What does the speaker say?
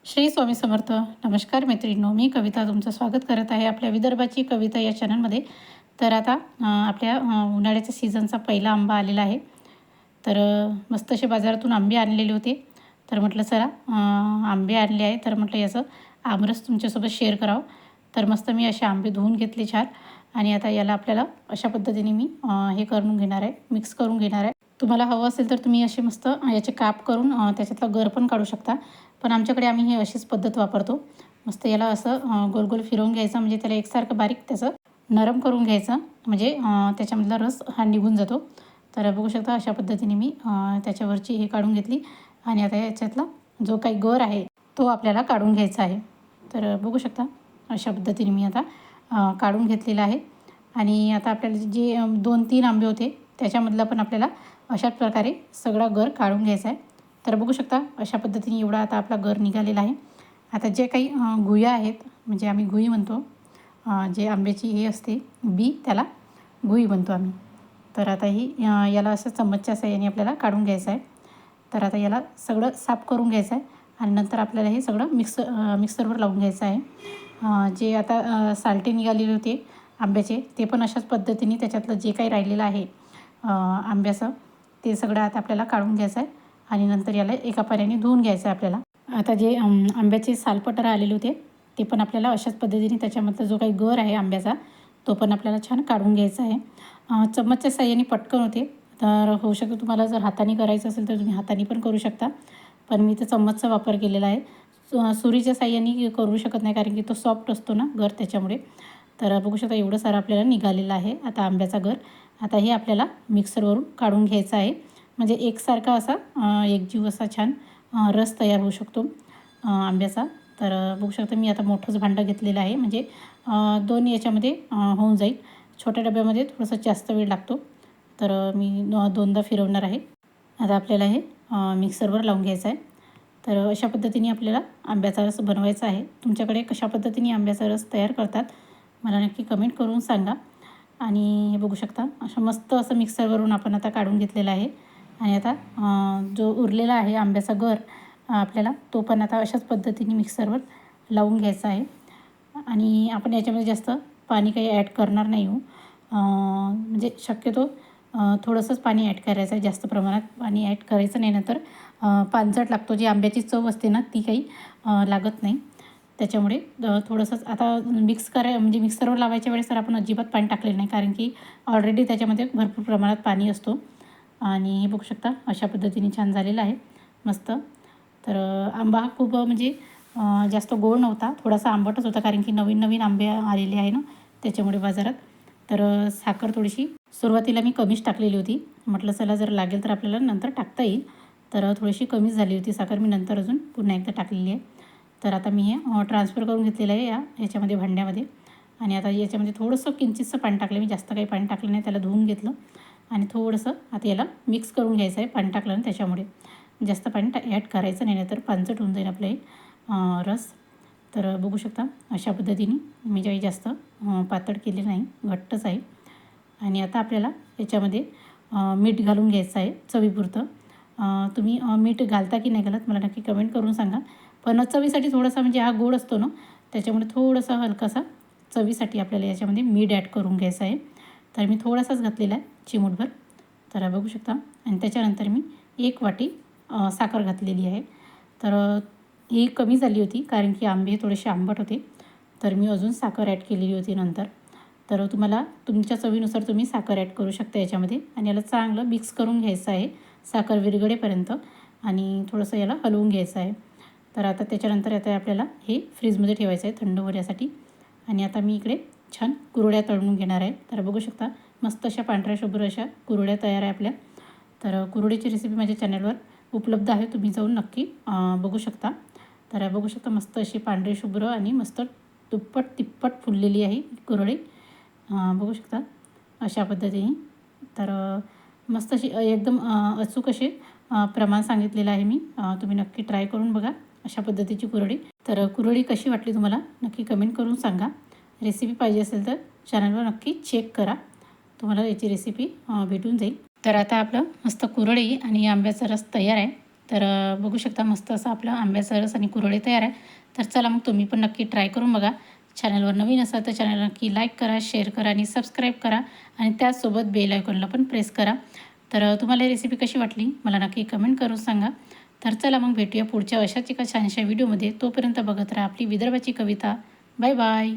श्री स्वामी समर्थ. नमस्कार मैत्रिणींनो, मी कविता तुमचं स्वागत करत आहे आपल्या विदर्भाची कविता या चॅनलमध्ये. तर आता आपल्या उन्हाळ्याच्या सीझनचा पहिला आंबा आलेला आहे. तर मस्त असे बाजारातून आंबे आणलेले होते. तर म्हटलं चला आंबे आणले आहे तर म्हटलं याचं आमरस तुमच्यासोबत शेअर करावं. तर मस्त मी असे आंबे धुवून घेतले छान आणि आता याला आपल्याला अशा पद्धतीने मी हे करून घेणार आहे, मिक्स करून घेणार आहे. तुम्हाला हवं असेल तर तुम्ही असे मस्त याचे काप करून त्याच्यातला गर पण काढू शकता. पण आमच्याकडे आम्ही हे अशीच पद्धत वापरतो. मस्त याला असं गोल गोल फिरवून घ्यायचं, म्हणजे त्याला एकसारखं बारीक त्याचं नरम करून घ्यायचं, म्हणजे त्याच्यामधला रस हा निघून जातो. तर बघू शकता अशा पद्धतीने मी त्याच्यावरची हे काढून घेतली आणि आता याच्यातला जो काही गर आहे तो आपल्याला काढून घ्यायचा आहे. तर बघू शकता अशा पद्धतीने मी आता काढून घेतलेला आहे. आणि आता आपल्याला जे 2-3 आंबे होते त्याच्यामधला पण आपल्याला अशाच प्रकारे सगळा गर काढून घ्यायचा आहे. तर बघू शकता अशा पद्धतीने एवढा आता आपला गर निघालेला आहे. आता जे काही गुया आहेत, म्हणजे आम्ही गुई म्हणतो, जे आंब्याची हे असते बी त्याला गुई म्हणतो आम्ही. तर आता ही याला असं चम्मचच्या साहाय्याने आपल्याला काढून घ्यायचं आहे. तर आता याला सगळं साफ करून घ्यायचं आहे आणि नंतर आपल्याला हे सगळं मिक्सरवर लावून घ्यायचं आहे. जे आता सालटे निघालेले होते आंब्याचे ते पण अशाच पद्धतीने त्याच्यातलं जे काही राहिलेलं आहे आंब्याचं ते सगळं आता आपल्याला काढून घ्यायचं आहे आणि नंतर याला एका पाण्याने धुवून घ्यायचं आहे आपल्याला. आता जे आंब्याचे सालपटर आलेले होते ते पण आपल्याला अशाच पद्धतीने त्याच्यामधला जो काही गर आहे आंब्याचा तो पण आपल्याला छान काढून घ्यायचा आहे. चम्मचच्या साहाय्याने पटकन होते. तर होऊ शकतं तुम्हाला जर हाताने करायचं असेल तर तुम्ही हाताने पण करू शकता, पण मी तर चम्मचचा वापर केलेला आहे. सुरीच्या साहाय्याने करू शकत नाही कारण की तो सॉफ्ट असतो ना गर, त्याच्यामुळे. तर बघू शकता एवढं सारं आपल्याला निघालेलं आहे आता आंब्याचा गर. आता हे आपल्याला मिक्सरवरून काढून घ्यायचं आहे, म्हणजे एकसारखा असा एकजीव असा छान रस तयार होऊ शकतो आंब्याचा. तर बघू शकता मी आता मोठंच भांडं घेतलेलं आहे, म्हणजे 2 याच्यामध्ये होऊन जाईल. छोट्या डब्यामध्ये थोडंसं जास्त वेळ लागतो. तर मी 2दा फिरवणार आहे. आता आपल्याला हे मिक्सरवर लावून घ्यायचं आहे. तर अशा पद्धतीने आपल्याला आंब्याचा रस बनवायचा आहे. तुमच्याकडे कशा पद्धतीने आंब्याचा रस तयार करतात मला नक्की कमेंट करून सांगा. आणि हे बघू शकता असं मस्त असं मिक्सरवरून आपण आता काढून घेतलेलं आहे. आणि आता जो उरलेला आहे आंब्याचा गर आपल्याला तो पण आता अशाच पद्धतीने मिक्सरवर लावून घ्यायचा आहे. आणि आपण याच्यामध्ये जास्त पाणी काही ॲड करणार नाही हो, म्हणजे शक्यतो थोडंसंच पाणी ॲड करायचं आहे, जास्त प्रमाणात पाणी ॲड करायचं नाही, नंतर पानसट लागतो. जी आंब्याची चव असते ना ती काही लागत नाही. त्याच्यामुळे थोडंसंच आता म्हणजे मिक्सरवर लावायच्या वेळेस तर आपण अजिबात पाणी टाकलेलं नाही, कारण की ऑलरेडी त्याच्यामध्ये भरपूर प्रमाणात पाणी असतो. आणि हे बघू शकता अशा पद्धतीने छान झालेलं आहे मस्त. तर आंबा हा खूप म्हणजे जास्त गोड नव्हता, थोडासा आंबटच होता, कारण की नवीन नवीन आंबे आलेले आहे ना त्याच्यामुळे बाजारात. तर साखर थोडीशी सुरुवातीला मी कमीच टाकलेली होती. म्हटलं चला जर लागेल तर आपल्याला नंतर टाकता येईल. तर थोडीशी कमीच झाली होती साखर, मी नंतर अजून पुन्हा एकदा टाकलेली आहे. तर आता मी हे ट्रान्सफर करून घेतलेलं आहे याच्यामध्ये भांड्यामध्ये. आणि आता याच्यामध्ये थोडंसं किंचितसं पाणी टाकलं, मी जास्त काही पाणी टाकलं नाही. त्याला धुवून घेतलं आणि थोडंसं आता याला मिक्स करून घ्यायचं आहे पाणी टाकलं ना त्याच्यामुळे. जास्त पाणी ॲड करायचं नाही, तर पानसट होऊन जाईल आपले रस. तर बघू शकता अशा पद्धतीने मी काही जास्त पातळ केले नाही, घट्टच आहे. आणि आता आपल्याला याच्यामध्ये मीठ घालून घ्यायचं आहे चवीपुरतं. तुम्ही मीठ घालता की नाही घालत मला नक्की कमेंट करून सांगा. पण चवीसाठी थोडासा, म्हणजे हा गोड असतो ना त्याच्यामुळे थोडासा हलकासा चवीसाठी आपल्याला याच्यामध्ये मीठ ॲड करून घ्यायचं आहे. तर मी थोडासाच घातलेला आहे, चिमूटभर. तर बघू शकता. आणि त्याच्यानंतर मी 1 वाटी साखर घातलेली आहे. तर ही कमी झाली होती कारण की आंबे थोडेसे आंबट होते, तर मी अजून साखर ॲड केलेली होती नंतर. तर तुम्हाला तुमच्या चवीनुसार तुम्ही साखर ॲड करू शकता याच्यामध्ये. आणि याला चांगलं मिक्स करून घ्यायचं आहे साखर विरघळेपर्यंत आणि थोडंसं याला हलवून घ्यायचं आहे. तर आता त्याच्यानंतर आता आपल्याला हे फ्रीजमध्ये ठेवायचं आहे थंड होण्यासाठी. आणि आता मी इकडे छान कुरड्या तळून घेणार आहे. तर बघू शकता मस्त अशा पांढऱ्या शुभ्र अशा कुरड्या तयार आहे आपल्या. तर कुरडीची रेसिपी माझ्या चॅनलवर उपलब्ध आहे, तुम्ही जाऊन नक्की बघू शकता. तर बघू शकता मस्त अशी पांढरी शुभ्र आणि मस्त दुप्पट तिप्पट फुललेली आहे कुरडी. बघू शकता अशा पद्धतीने. तर मस्त अशी एकदम अचूक असे प्रमाण सांगितलेलं आहे मी. तुम्ही नक्की ट्राय करून बघा अशा पद्धतीची कुरडी. तर कुरडी कशी वाटली तुम्हाला नक्की कमेंट करून सांगा. रेसिपी पाहिजे असेल तर चॅनलवर नक्की चेक करा, तुम्हाला याची रेसिपी भेटून जाईल. तर आता आपलं मस्त कुरडी आणि आंब्याचा रस तयार आहे. तर बघू शकता मस्त असं आपलं आंब्याचा रस आणि कुरवडे तयार आहे. तर चला मग तुम्ही पण नक्की ट्राय करून बघा. चॅनलवर नवीन असाल तर चॅनल नक्की लाईक करा, शेअर करा आणि सबस्क्राईब करा आणि त्याचसोबत बेल आयकॉनला पण प्रेस करा. तर तुम्हाला ही रेसिपी कशी वाटली मला नक्की कमेंट करून सांगा. तर चला मग भेटूया पुढच्या अशाच एका छानशा व्हिडिओमध्ये. तोपर्यंत बघत राहा आपली विदर्भाची कविता. Bye bye.